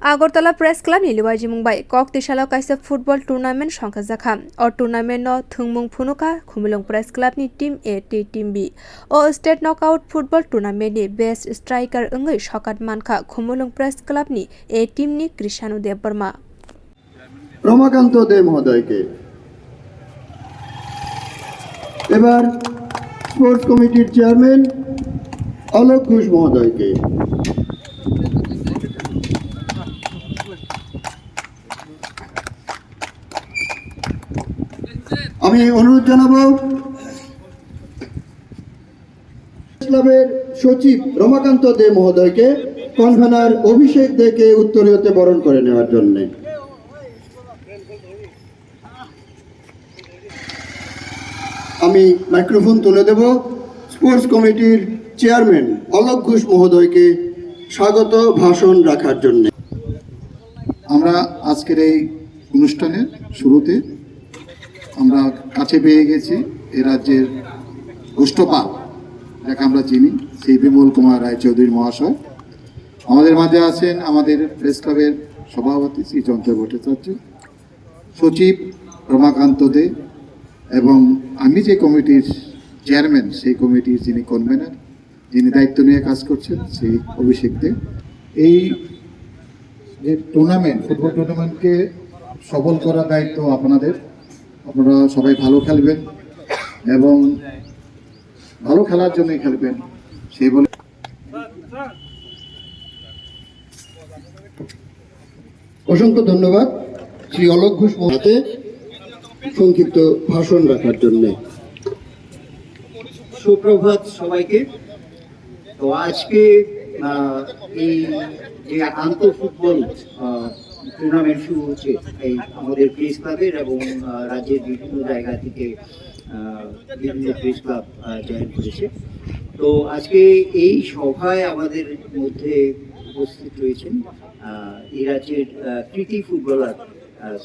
Agartala press club ni liwai jimungbai kok tisalo kaisa football tournament songkha jakha o tournament no thungmung phunuka khumulung press club ni team A team B o state knockout football tournament ni best striker ongoi sokat manka khumulung press club ni A team ni Krishanu Dev Burma Ramakanta Dey মহোদয়কে এবার sports কমিটির chairman Alok Ghosh মহোদয়কে আমি অনুরোধ জানাবো ক্লাবের সচিব রমাকান্ত দে মহোদয়কে কনভেনার অভিষেক দেকে উত্তরীয়তে বরণ করে নেওয়ার জন্য। আমি মাইক্রোফোন তুলে দেব স্পোর্টস কমিটির চেয়ারম্যান অলোক ঘোষ মহোদয়কে স্বাগত ভাষণ রাখার জন্য। আমরা আজকের এই অনুষ্ঠানের শুরুতে আমরা কাছে পেয়ে গেছি এই রাজ্যের গোষ্ঠপাল যাকে আমরা চিনি শ্রী বিমল কুমার রায়চৌধুরী মহাশয়। আমাদের মাঝে আছেন আমাদের প্রেস ক্লাবের সভাপতি শ্রী চন্দ্র ভট্টাচার্য, সচিব রমাকান্ত দে এবং আমি যে কমিটির চেয়ারম্যান সেই কমিটির যিনি কনভেনার, যিনি দায়িত্ব নিয়ে কাজ করছেন সেই অভিষেক দে। এই যে টুর্নামেন্ট, ফুটবল টুর্নামেন্টকে সফল করার দায়িত্ব আপনাদের। আপনারা সবাই ভালো খেলবেন এবং ভালো খেলার জন্যই খেলবেন সেই বলে অসংখ্য ধন্যবাদ শ্রী অলোক ঘোষ মহাতে সংক্ষিপ্ত ভাষণ রাখার জন্য। সুপ্রভাত সবাইকে। তো আজকে এই যে আন্তঃ ফুটবল টুর্নামেন্ট শুরু হচ্ছে এই আমাদের প্রেস ক্লাবের এবং রাজ্যের বিভিন্ন জায়গা থেকে বিভিন্ন প্রেস ক্লাব জয়েন করেছে। তো আজকে এই সভায় আমাদের মধ্যে উপস্থিত রয়েছেন এই রাজ্যের কৃতি ফুটবলার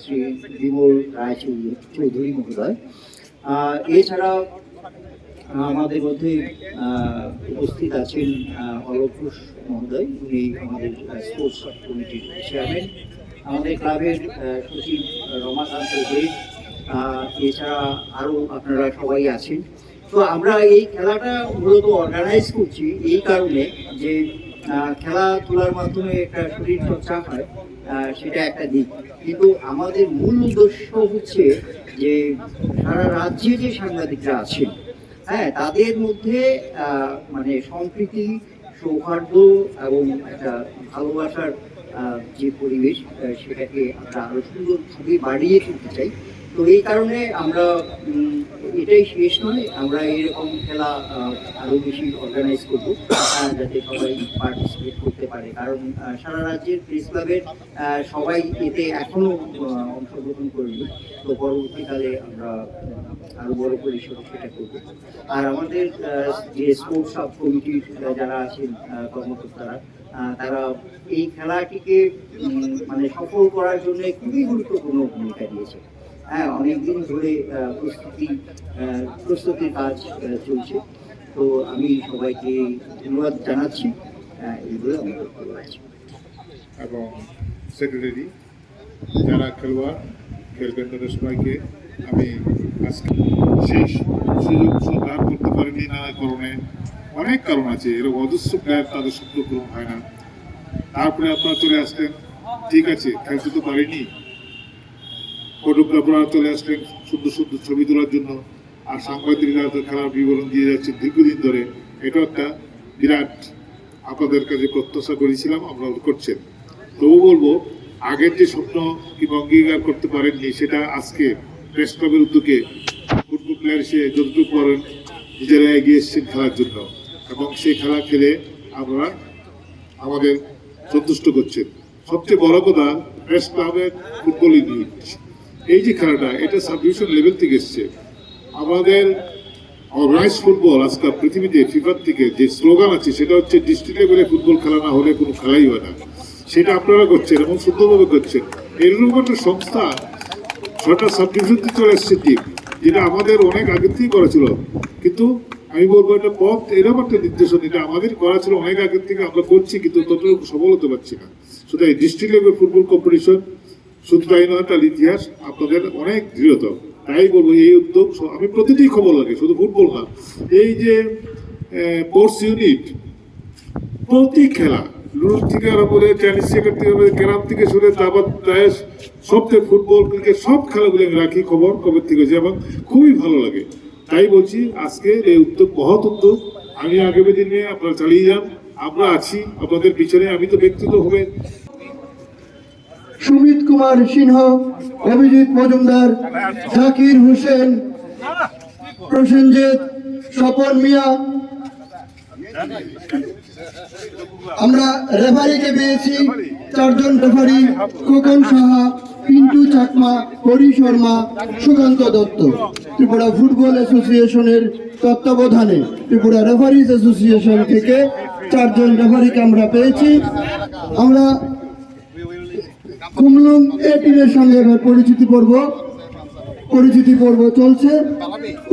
শ্রী বিমল রায়চৌধুরী মহোদয়। এছাড়া আমাদের মধ্যে উপস্থিত আছেন অলোক ঘোষ মহোদয়, উনি আমাদের স্পোর্টস কমিটির চেয়ারম্যান। আমাদের ক্লাবের সচিব রমাকান্ত দে, এছাড়া আরও আপনারা সবাই আছেন। তো আমরা এই খেলাটা মূলত অর্গানাইজ করছি এই কারণে যে খেলাধুলার মাধ্যমে একটা শরীর চর্চা হয়, সেটা একটা দিক, কিন্তু আমাদের মূল উদ্দেশ্য হচ্ছে যে সারা রাজ্যে যে সাংবাদিকরা আছেন তাদের মধ্যে মানে সম্প্রীতি, সৌহার্দ্য এবং একটা ভালোবাসার যে পরিবেশ সেটাকে আমরা আরো সুন্দরভাবে বাড়িয়ে তুলতে চাই। তো এই কারণে আমরা এটাই শেষ নয়, আমরা এরকম খেলা আরো বেশি অর্গানাইজ করবো যাতে সবাই পার্টিসিপেট করতে পারে, কারণ সারা রাজ্যের প্রেস ক্লাবের সবাই এতে এখনো অংশগ্রহণ করেনি। তো পরবর্তীকালে আমরা আরো বড় পরিসরে সেটা করবো। আর আমাদের যে স্পোর্টস সাব কমিটির যারা আছেন কর্মকর্তারা, তারা এই খেলাটিকে মানে সফল করার জন্য খুবই গুরুত্বপূর্ণ ভূমিকা দিয়েছে। অনেকদিন ধরে প্রস্তুতির কাজ চলছে। তো আমি সবাইকে ধন্যবাদ জানাচ্ছি এইগুলো আমার বক্তব্য আছে। এবং সেক্রেটারি যারা খেলোয়াড় খেলবেন তাদের সবাইকে আমি আজকে সেই সুযোগ সুধার করতে পারিনি নানা কারণে, অনেক কারণ আছে, এরকম অজস্র প্লেয়ার তাদের স্বপ্ন পূরণ হয় না। তারপরে আপনারা চলে আসলেন, ঠিক আছে খেলতে তো পারিনি, ফটোগ্রাফাররা চলে আসলেন সুন্দর সুন্দর ছবি তোলার জন্য, আর সাংবাদিকরা তো খেলার বিবরণ দিয়ে যাচ্ছে দীর্ঘদিন ধরে। এটা একটা বিরাট আপনাদের কাছে প্রত্যাশা করেছিলাম, আমরা করছেন। তবু বলবো আগের যে স্বপ্ন কিংবা অঙ্গীকার করতে পারেননি সেটা আজকে প্রেস ক্লাবের উদ্যোগে ফুটবল প্লেয়ার হিসেবে যতটুকু পারেন নিজেরা এগিয়ে এসেছেন খেলার জন্য, এবং সেই খেলা খেলে আমরা আমাদের সন্তুষ্ট করছেন। সবচেয়ে বড় কথা প্রেস ক্লাবের ফুটবল ইউনিট, এই যে খেলাটা এটা সাব ডিভিশন লেভেল থেকে এসছে। আমাদের অর্গানাইজ ফুটবল আজকাল পৃথিবীতে ফিফার থেকে যে স্লোগান আছে সেটা হচ্ছে ডিস্ট্রিক্ট লেভেলে ফুটবল খেলা না হলে কোনো খেলাই হয় না। সেটা আপনারা করছেন এবং সুন্দরভাবে করছেন। এরকম একটা সংস্থা 6টা সাব ডিভিশন থেকে চলে এসছে টিম, যেটা আমাদের অনেক আগে থেকেই করা ছিল, কিন্তু আমি বলবো এটা পথ, এরকম একটা নির্দেশন, এটা আমাদের করা ছিল অনেক আগের থেকে, আমরা করছি কিন্তু ততটুকু সফল হতে পারছি না। শুধু এই ডিস্ট্রিক্ট লেভেল ফুটবল কম্পিটিশন শুধু তাই নয়, তার ইতিহাস আপনাদের অনেক দৃঢ়তা। তাই বলবো এই উদ্যোগ, আমি প্রতিটি খবর লাগে, শুধু ফুটবল না, এই যে স্পোর্টস ইউনিট প্রতি খেলা, লুডো থেকে আরম্ভ করে টেনিস থেকে ক্যারাম থেকে শুরু দাবাত দায়েশ সব থেকে ফুটবল ক্রিকেট সব খেলাগুলো আমি রাখি খবর কবে থেকে হয়েছে এবং খুবই ভালো লাগে। তাই বলছি আজকে এই উদ্যোগ মহৎ উদ্যোগ, আমি আগামী দিনে আপনারা চালিয়ে যান, আমরা আছি আপনাদের পিছনে। আমি তো ব্যক্তিগতভাবে সুমিত কুমার সিংহ, অভিজিৎ মজুমদার, জাকির হোসেন, প্রসেনজিৎ, স্বপন মিয়া। আমরা রেফারিকে পেয়েছি 4 জন রেফারি: খোকন সাহা, পিন্টু চাকমা, হরি শর্মা, সুকান্ত দত্ত। ত্রিপুরা ফুটবল অ্যাসোসিয়েশনের তত্ত্বাবধানে ত্রিপুরা রেফারিজ অ্যাসোসিয়েশন থেকে 4 জন রেফারিকে আমরা পেয়েছি। আমরা খুমলুং এ টিমের সঙ্গে এবার পরিচিতি পর্ব চলছে।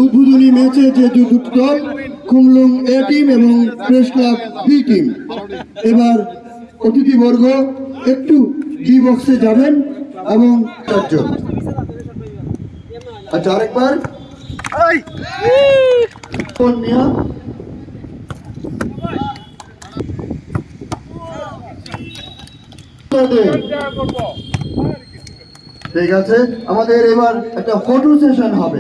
উদ্বোধনী ম্যাচে যে দুটো দল, খুমলুং এ টিম এবং প্রেস ক্লাব বি টিম। এবার অতিথিবর্গ একটু ডি বক্সে যাবেন এবং 4 জন। আচ্ছা, আরেকবার মিয়া, ঠিক আছে। আমাদের এবার একটা ফটো সেশন হবে।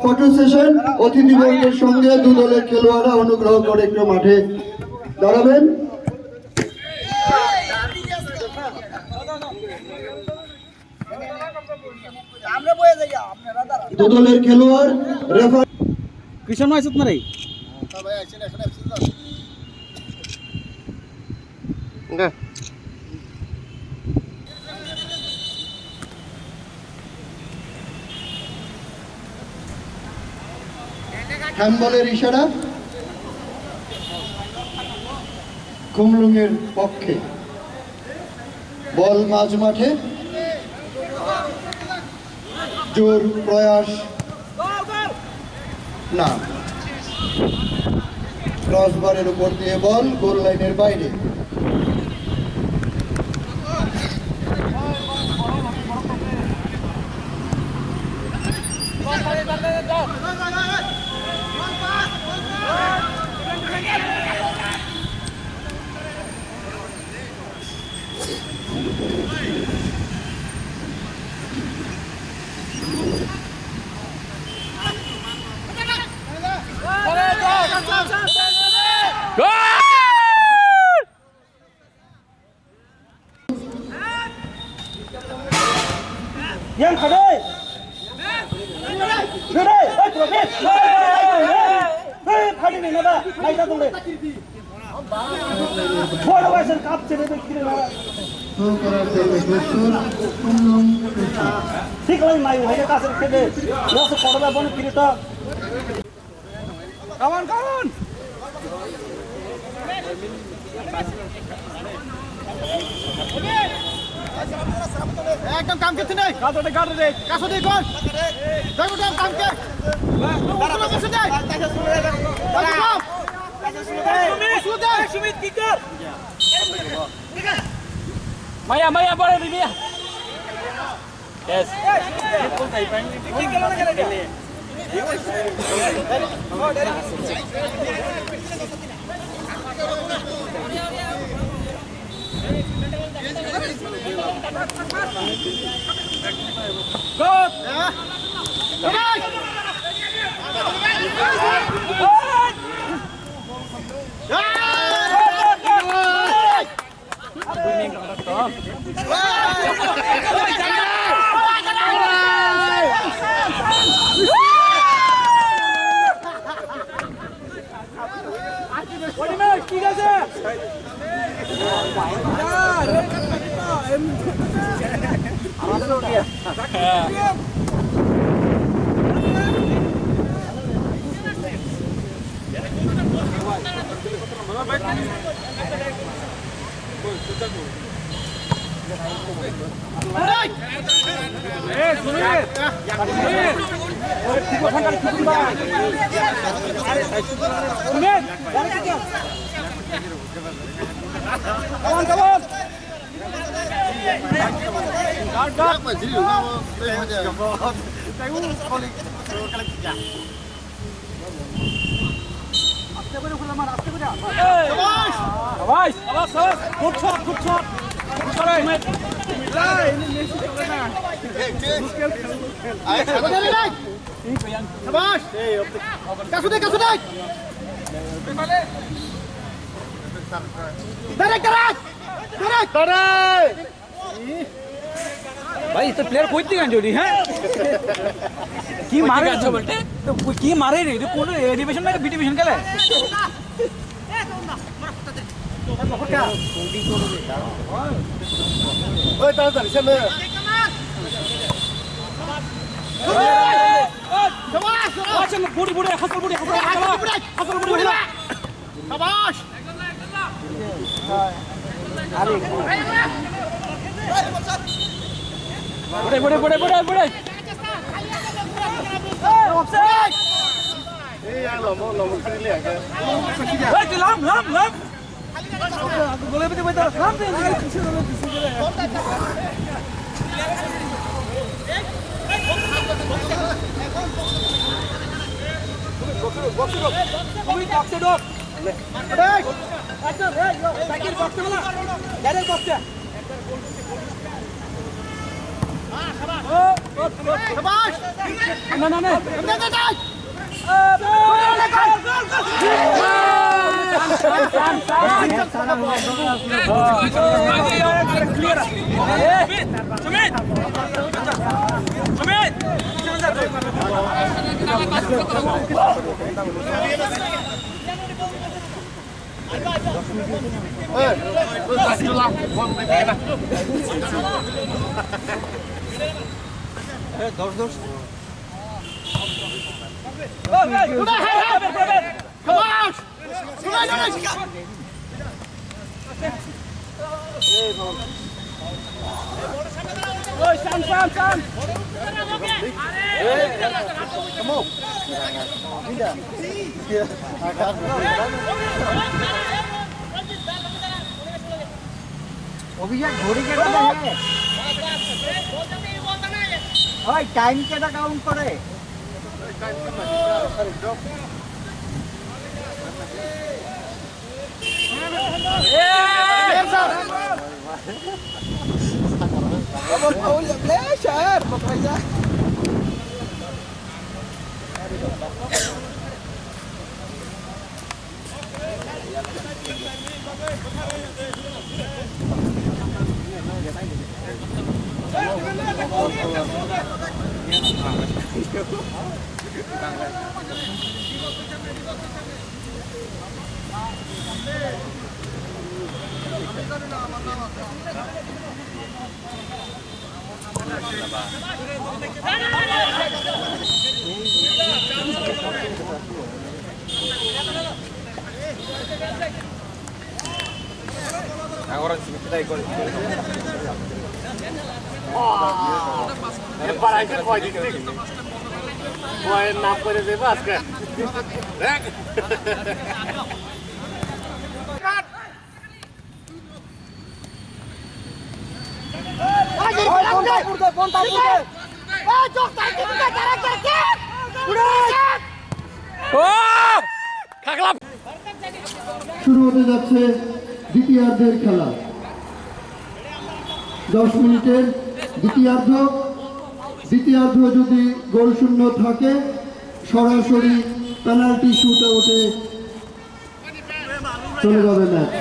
ফটো সেশন, অতিথিবর্গের সঙ্গে 2 দলের খেলোয়াড়রা অনুগ্রহ করে একটু মাঠে দাঁড়াবেন। দু দলের খেলোয়াড় রেফারি কৃষণ মাছ নাই হ্যান্ডবলের ইশারা খুমলুং এর পক্ষে। বল মাঝ মাঠে, জোর প্রয়াস না, ক্রসবারের উপর দিয়ে বল গোল লাইনের বাইরে। Yan khade. Khade. Oi profet. Hey, khade nahi na ba. Nahi ta tumle. Thora waisen kap chele bekire na. Thik lai mai hoye ka sar khede. Na se korba bon kirita. Come on, come on. একদম কাম করতে নেই গাড়ি রে কাছে দে কোন যাইবো দাম কাম কে দাঁড়া কাছে দে দাঁড়া সুমিত কি কর মায়া পড়ে দিবি यस কোন তাই পাই কি গেল না গেলে Good. ঠিক আছে भाई तो प्लेयर कोई दिखान जोड़ी है की मारे अच्छा बोलते तो की मारे रे तो कौन ए डिवीजन में बी डिवीजन खेले ওই তাড়াতাড়ি সামনে अच्छा बुड़ी बुड़ी हसल बुड़ी শাবাশ बुड़े এই লম লম খেলে আগে लाम गोले पे बैठा लाम दे তুমি বক্সে ঢোক সাইকেল বক্সে বলা ডাইরেক্ট বক্সে শাবাশ না না না অভিষেক ঘড়ি কেটে দেখে ওই টাইম কেটে কাউন্ট করে নাম করে দেবো আজকে শুরু হতে যাচ্ছে দ্বিতীয়ার্ধের খেলা 10 মিনিটের দ্বিতীয়ার্ধ যদি গোল শূন্য থাকে সরাসরি পেনাল্টি শুটে উঠে চলে যাবে ম্যাচ।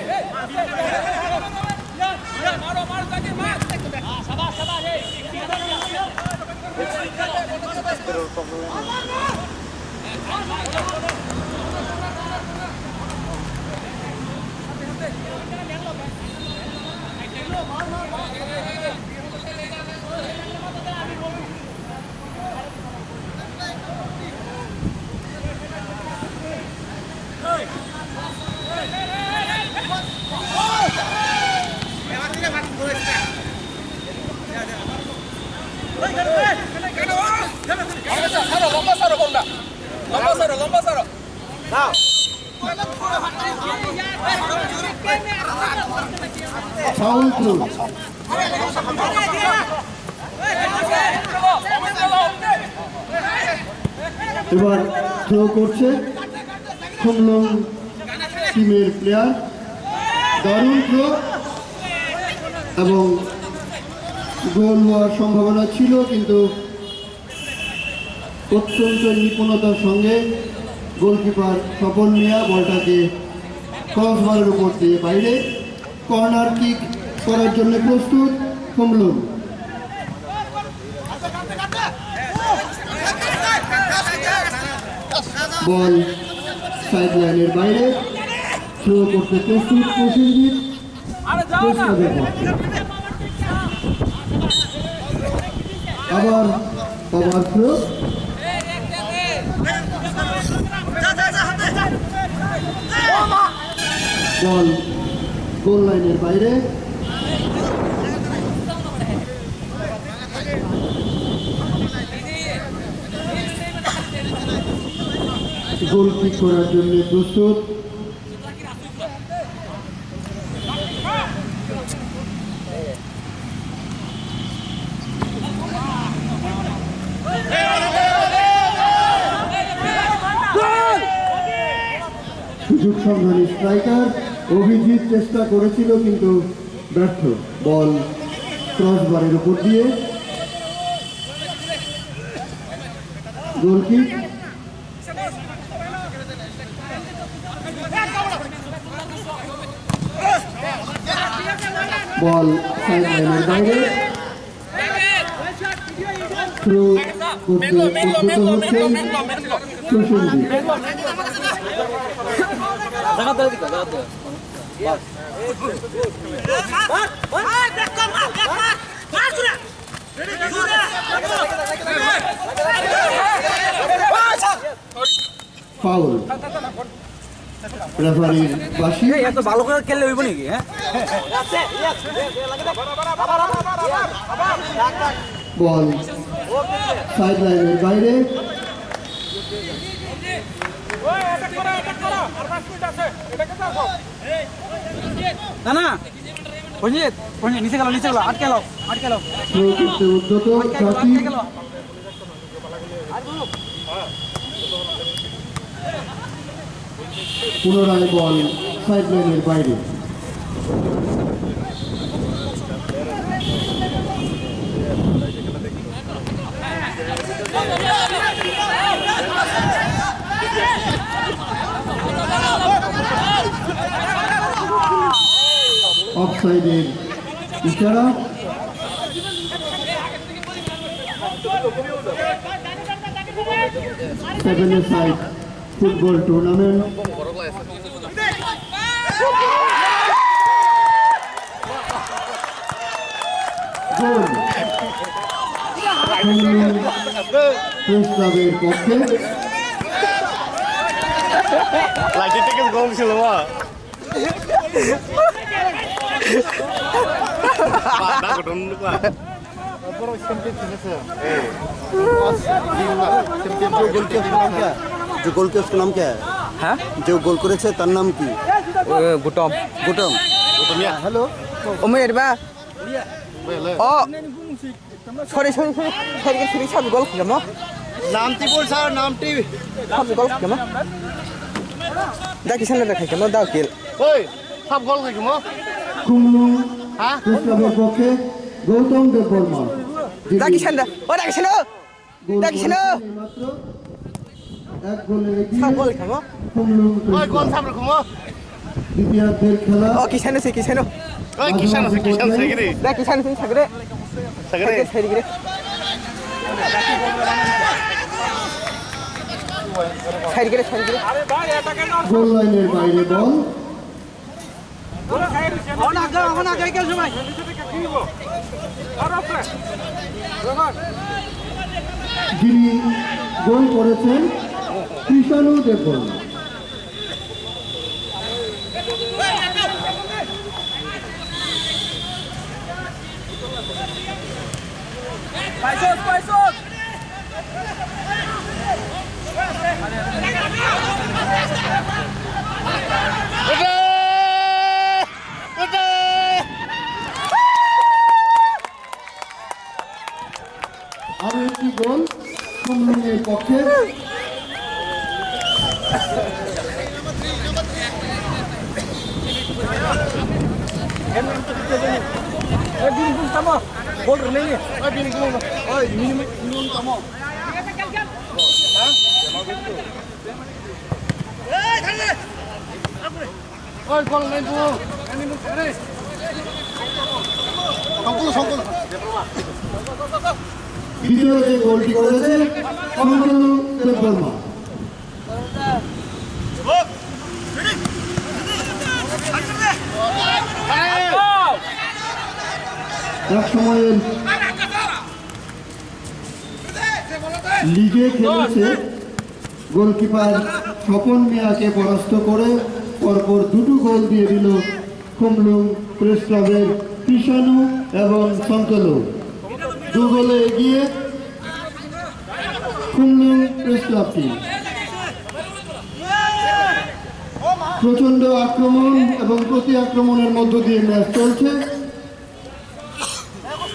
Foul throw. এবার থ্রো করছে খুমলুং টিমের প্লেয়ার, দারুণ থ্রো এবং গোল হওয়ার সম্ভাবনা ছিল, কিন্তু অত্যন্ত নিপুণতার সঙ্গে গোলকিপার স্বপন মিয়া বলটাকে ক্রসবারের উপর দিয়ে বাইরে। কর্নার কিক করার জন্য প্রস্তুত খুমলুং। বল সাইড লাইনের বাইরে, থ্রো করতে প্রস্তুত প্রসেনজিৎ। প্রস্তাবের পক্ষে আবার থ্রো, বল গোল লাইনের বাইরে। গোল কিক করার জন্য প্রস্তুত সুযোগ সন্ধানী স্ট্রাইকার অভিজিৎ চেষ্টা করেছিল কিন্তু ব্যর্থ। বল ক্রসবারের উপর দিয়ে, গোল কিক। বল সাইড লাইনের বাইরে, থ্রো করতে উদ্যত হচ্ছেন প্রসেনজিৎ। ফাউল, রেফারির বাঁশি। এত ভালো করে খেললে হইব নাকি? হ্যাঁ, বল সাইড লাইনের বাইরে, না না পঞ্জিত নিচে গেল, আটকে গেল। থ্রো করতে উদ্যত সাকিব। পুনরায় বল সাইড লাইনের বাইরে, অফসাইডের ইশারা। সেভেন এ সাইড ফুটবল টুর্নামেন্ট। গোল প্রেস ক্লাবের পক্ষে। जो गोल किया उसका नाम क्या है? হ্যাঁ, जो गोल করেছে তার নাম কি? গুটম গুটম। হ্যালো ওমের বা ও সরি সব গল কেন? নামটি বল স্যার, নামটি। সব গল কেন? দেখি সামনে দেখাই কেন দাও কিল। ওই সব গোল খাইছো মো? খুমলুং প্রেস ক্লাবের পক্ষে গৌতম দেববর্মা। দেখি সামনে, ও দেখি সামনে, দেখি সামনে মাত্র এক গোলে এগিয়ে সব গল কেন? খুমলুং ওই প্রেস গোল ক্লাব। সামনে ঘুমো। দ্বিতীয়ার্ধের খেলা ও কিষান আছে ওই কিষান আছে গিরি। দেখ কিষান আছে সাগরে সাইড গিরে গোল লাইনের বাইরে বল। যিনি গোল করেছেন কৃষাণু দেববর্মা। ব্যাংকের পক্ষে দ্বিতীয় যে গোলটি করেছে শান্তনু দেববর্মা। এক সময়ের লিগে খেলেছে গোলকিপার স্বপন মিয়াকে পরাস্ত করে পরপর দুটো গোল দিয়ে দিল খুমলুং প্রেস ক্লাবের কৃষাণু এবং শান্তনু। 2 গোলে এগিয়ে খুমলুং প্রেস ক্লাবটি। প্রচন্ড আক্রমণ এবং প্রতি আক্রমণের মধ্য দিয়ে ম্যাচ চলছে।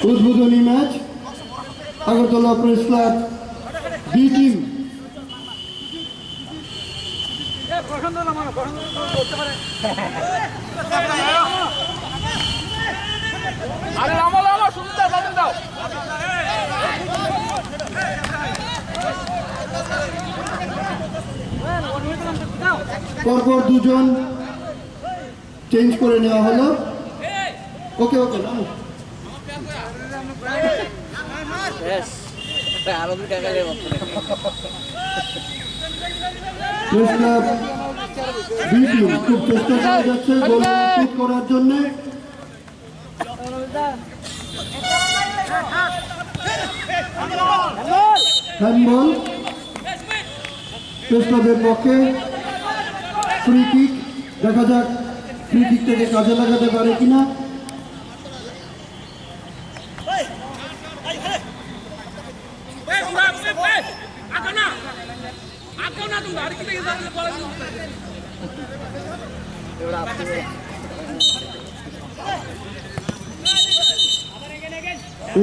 উদ্বোধনী match Agartala press club B team পরপর 2 জন চেঞ্জ করে নেওয়া হলো। ওকে ওকে না প্রেস ক্লাব বি টিম খুব চেষ্টা করে যাচ্ছে গোল নিশ্চিত করার জন্য। হ্যান্ডবল প্রেস ক্লাবের পক্ষে। ফ্রি কিক, দেখা যাক ফ্রি কিক থেকে কাজে লাগাতে পারে কিনা।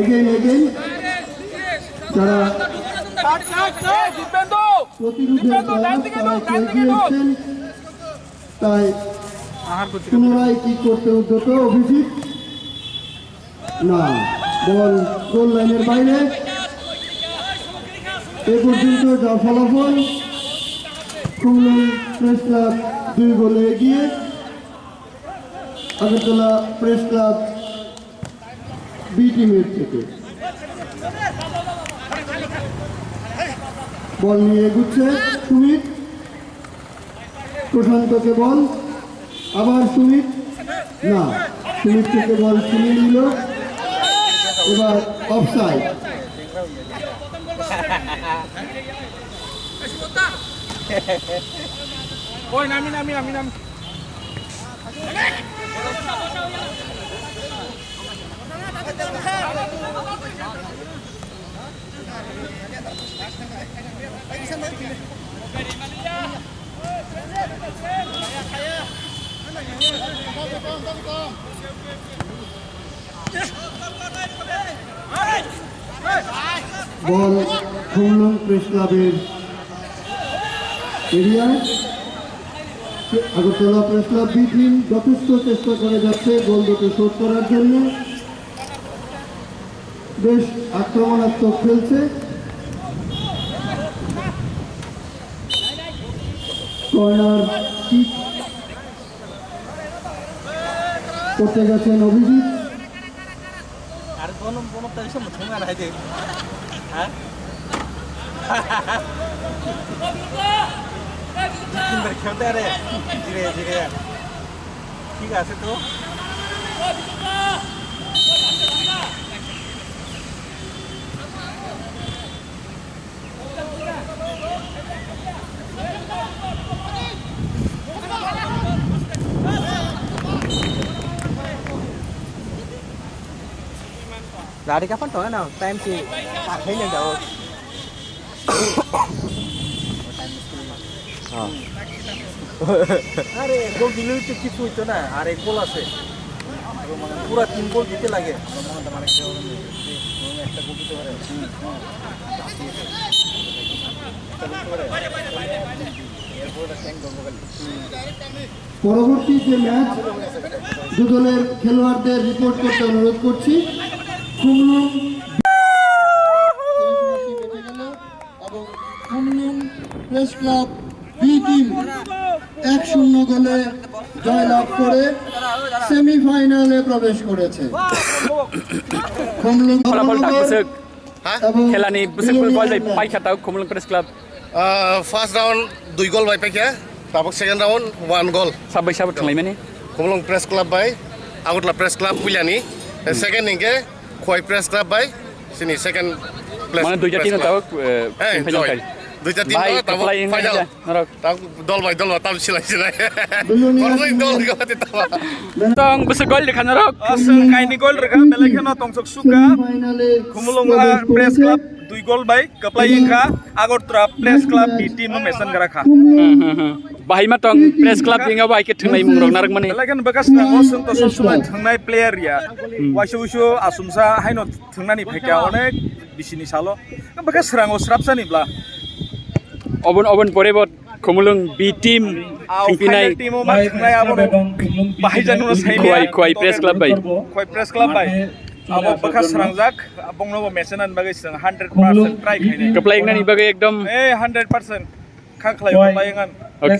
এগেইন যারা প্রতিরোধের এগিয়েছেন তাই পুনরায় কি করতে উদ্যত অভিজিৎ। না, বল গোল লাইনের বাইরে। এ পর্যন্ত যা ফলাফল, খুমলুং প্রেস ক্লাব 2 গোলে এগিয়ে, আগরতলা প্রেস ক্লাব বি টিমের থেকে। বল নিয়ে এগুচ্ছে সুমিত, প্রশান্তকে বল, আবার সুমিত, না, সুমিত থেকে বল ছিনিয়ে নিল। এবার অফসাইড। বল খুমলুং প্রেস ক্লাবের এরিয়ায়। Agartala press club B team যথেষ্ট চেষ্টা করে যাচ্ছে গোল দুটো শোধ করার জন্য। বেশ আক্রমণাত্মক খেলছে। কর্নার কিক করতে গেছেন অভিজিৎ। ঠিক আছে তো Dari kapan tuh na time si pakai nya jauh. আরে গোল দিলেই তো কিছু হইতো না, আর এক গোল আছে পুরা 3 গোল দিতে লাগে। পরবর্তী যে ম্যাচ দুদলের খেলোয়াড়দের রিপোর্ট করতে অনুরোধ করছি। খুমলুং এবং Khumlung press club B team 1-0 গোলে জয়লাভ করে সেমিফাইনালে প্রবেশ করেছে। খুমলুং এবং খেলানি বুসুক বল যাই পাইখাতা Khumulwng press club first round 2 goal বাই পাইকা তারপর সেকেন্ড রাউন্ড 1 গোল সাबै साबै थांलाय माने খুমলং প্রেস ক্লাব বাই আগতলা প্রেস ক্লাব পুইলানি সেকেন্ড ইংকে খয় প্রেস ক্লাব বাই সিনি সেকেন্ড প্লেস মানে দুইটা টিম তাও ফাইনাল কাই দুইটা টিম তারপর ফাইনাল তাও দল বাই দল তাও সিলাই করলাই দল গাতে তাও tong busuk gol di kanarok Asal kaini gol reka belakena tongsok suka ফাইনালে Khumulung Press Club 2 gol by Kaplai Ingka Agortra Press Club di tim mesan garaka. bahai ma tong press club inga bai ke thunai mungrok narak mani Belakena bekas ngosung to sosula thangnai player ya. Wasu asumsa haino thangnani pheka onek bisini salo. Bekas rango srapsani bla. obon pore bot khumulung b team Final team ma thangnai abo bahai janu sai khoi press club bai Khoi Press Club by abo bekas rangjak abongno mesenan bagai 100% try khaine. keplai ngani bagai ekdom 100% khang khlai payangan. Okay.